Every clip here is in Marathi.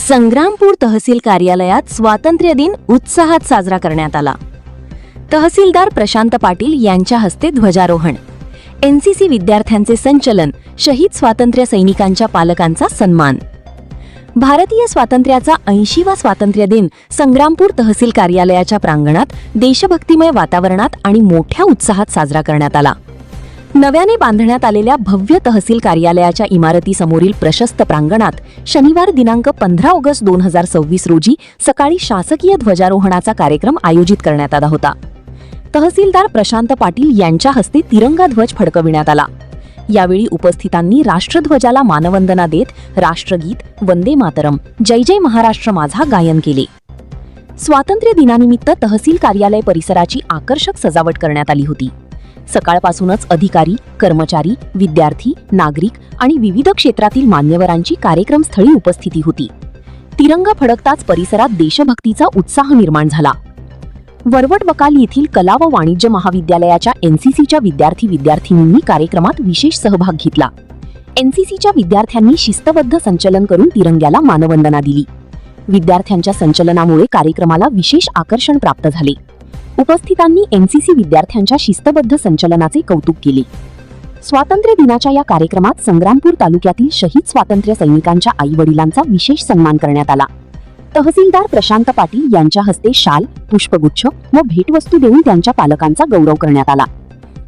संग्रामपूर तहसील कार्यालयात स्वातंत्र्य दिन उत्साहात साजरा करण्यात आला। तहसीलदार प्रशांत पाटील यांच्या हस्ते ध्वजारोहण, एनसीसी विद्यार्थ्यांचे संचलन, शहीद स्वातंत्र्य सैनिकांच्या पालकांचा सन्मान। भारतीय स्वातंत्र्याचा 80वा स्वातंत्र्य दिन संग्रामपूर तहसील कार्यालयाच्या प्रांगणात देशभक्तिमय वातावरणात आणि मोठ्या उत्साहात साजरा करण्यात आला। नव्याने बांधण्यात आलेल्या भव्य तहसील कार्यालयाच्या इमारतीसमोरील प्रशस्त प्रांगणात शनिवार दिनांक 15 ऑगस्ट 2026 रोजी सकाळी शासकीय ध्वजारोहणाचा कार्यक्रम आयोजित करण्यात आला होता। तहसीलदार प्रशांत पाटील यांच्या हस्ते तिरंगा ध्वज फडकविण्यात आला। यावेळी उपस्थितांनी राष्ट्रध्वजाला मानवंदना देत राष्ट्रगीत, वंदे मातरम, जय जय महाराष्ट्र माझा गायन केले। स्वातंत्र्य दिनानिमित्त तहसील कार्यालय परिसराची आकर्षक सजावट करण्यात आली होती। सकाळपासूनच अधिकारी, कर्मचारी, विद्यार्थी, नागरिक आणि विविध क्षेत्रातील मान्यवरांची कार्यक्रमस्थळी उपस्थिती होती। तिरंगा फडकताच परिसरात देशभक्तीचा उत्साह निर्माण झाला। वरवट बकाल येथील कला व वाणिज्य महाविद्यालयाच्या एनसीसीच्या विद्यार्थी-विद्यार्थिनींनी कार्यक्रमात विशेष सहभाग घेतला। एनसीसीच्या विद्यार्थ्यांनी शिस्तबद्ध संचलन करून तिरंग्याला मानवंदना दिली। विद्यार्थ्यांच्या संचलनामुळे कार्यक्रमाला विशेष आकर्षण प्राप्त झाले। उपस्थितांनी एनसीसी विद्यार्थ्यांच्या शिस्तबद्ध संचलनाचे कौतुक केले। स्वातंत्र्य दिनाच्या या कार्यक्रमात संग्रामपूर तालुक्यातील शहीद स्वातंत्र्य सैनिकांच्या आई-वडिलांचा विशेष सन्मान करण्यात आला। तहसीलदार प्रशांत पाटील यांच्या हस्ते शाल, पुष्पगुच्छ व भेटवस्तू देऊन त्यांच्या पालकांचा गौरव करण्यात आला।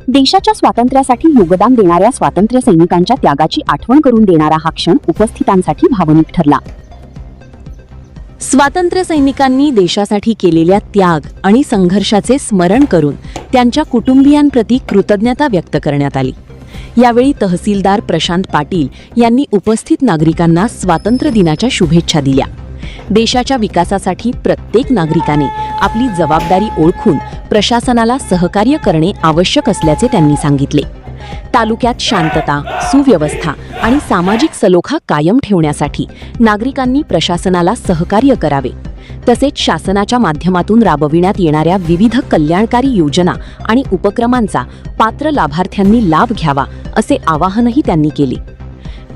देशाच्या स्वातंत्र्यासाठी योगदान देणाऱ्या स्वातंत्र्य सैनिकांच्या त्यागाची आठवण करून देणारा हा क्षण उपस्थितांसाठी भावनिक ठरला। स्वातंत्र्य सैनिकांनी देशासाठी केलेल्या त्याग आणि संघर्षाचे स्मरण करून त्यांच्या कुटुंबियांप्रती कृतज्ञता व्यक्त करण्यात आली। यावेळी तहसीलदार प्रशांत पाटील यांनी उपस्थित नागरिकांना स्वातंत्र्य दिनाच्या शुभेच्छा दिल्या। देशाच्या विकासासाठी प्रत्येक नागरिकाने आपली जबाबदारी ओळखून प्रशासनाला सहकार्य करणे आवश्यक असल्याचे त्यांनी सांगितले। तालुक्यात शांतता, सुव्यवस्था आणि सामाजिक सलोखा कायम ठेवण्यासाठी नागरिकांनी प्रशासनाला सहकार्य करावे, तसेच शासनाच्या माध्यमातून राबविण्यात येणाऱ्या विविध कल्याणकारी योजना आणि उपक्रमांचा पात्र लाभार्थ्यांनी लाभ घ्यावा असे आवाहनही त्यांनी केले।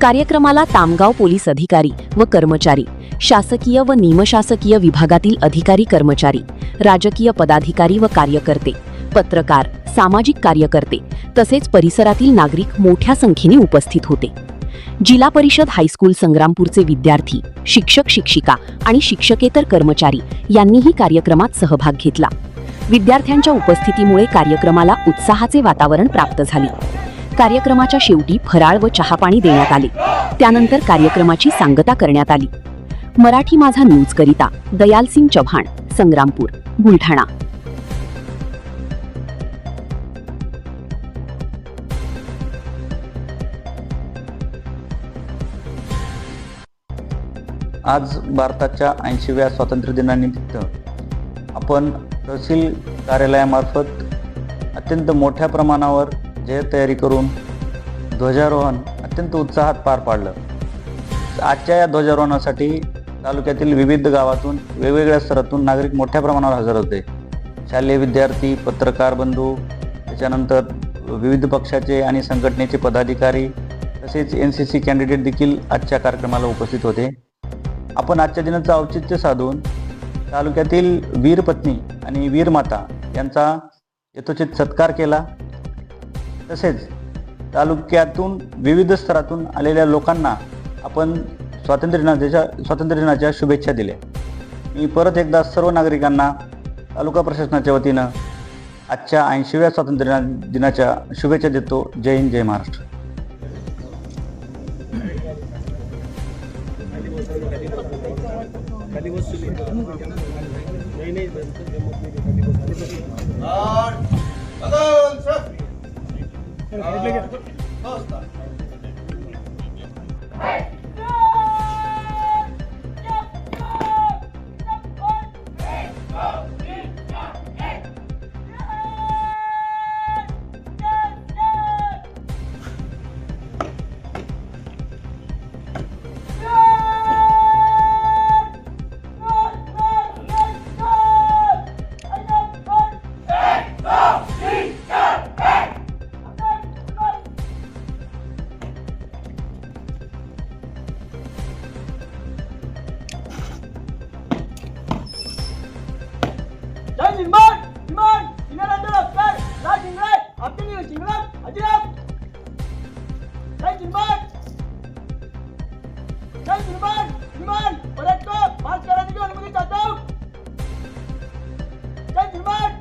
कार्यक्रमाला तामगाव पोलीस अधिकारी व कर्मचारी, शासकीय व निमशासकीय विभागातील अधिकारी कर्मचारी, राजकीय पदाधिकारी व कार्यकर्ते, पत्रकार, सामाजिक कार्यकर्ते तसेच परिसरातील नागरिक मोठ्या संख्येने उपस्थित होते। जिल्हा परिषद हायस्कूल संग्रामपूरचे विद्यार्थी, शिक्षक, शिक्षिका आणि शिक्षकेतर कर्मचारी यांनीही कार्यक्रमात सहभाग घेतला। विद्यार्थ्यांच्या उपस्थितीमुळे कार्यक्रमाला उत्साहाचे वातावरण प्राप्त झाले। कार्यक्रमाच्या शेवटी फराळ व चहापाणी देण्यात आले। त्यानंतर कार्यक्रमाची सांगता करण्यात आली। मराठी माझा न्यूज करिता दयालसिंग चव्हाण, संग्रामपूर, बुलढाणा। आज भारताच्या 80व्या स्वातंत्र्य दिनानिमित्त आपण तहसील कार्यालयामार्फत अत्यंत मोठ्या प्रमाणावर जय तयारी करून ध्वजारोहण अत्यंत उत्साहात पार पाडलं। आजच्या या ध्वजारोहणासाठी तालुक्यातील विविध गावातून वेगवेगळ्या स्तरातून नागरिक मोठ्या प्रमाणावर हजर होते। शालेय विद्यार्थी, पत्रकार बंधू, त्याच्यानंतर विविध पक्षाचे आणि संघटनेचे पदाधिकारी तसेच एनसीसी कॅन्डिडेट देखील आजच्या कार्यक्रमाला उपस्थित होते। आपण आजच्या दिनाचं औचित्य साधून तालुक्यातील वीरपत्नी आणि वीरमाता यांचा यथोचित सत्कार केला। तसेच तालुक्यातून विविध स्तरातून आलेल्या लोकांना आपण स्वातंत्र्य दिनाच्या शुभेच्छा दिल्या। मी परत एकदा सर्व नागरिकांना तालुका प्रशासनाच्या वतीनं आजच्या 80व्या स्वातंत्र्य दिनाच्या शुभेच्छा देतो। जय हिंद, जय महाराष्ट्र। निर्माण जय निर्माण निर्माण परत मार्च करने की अनुमति चाहता हूँ जय निर्माण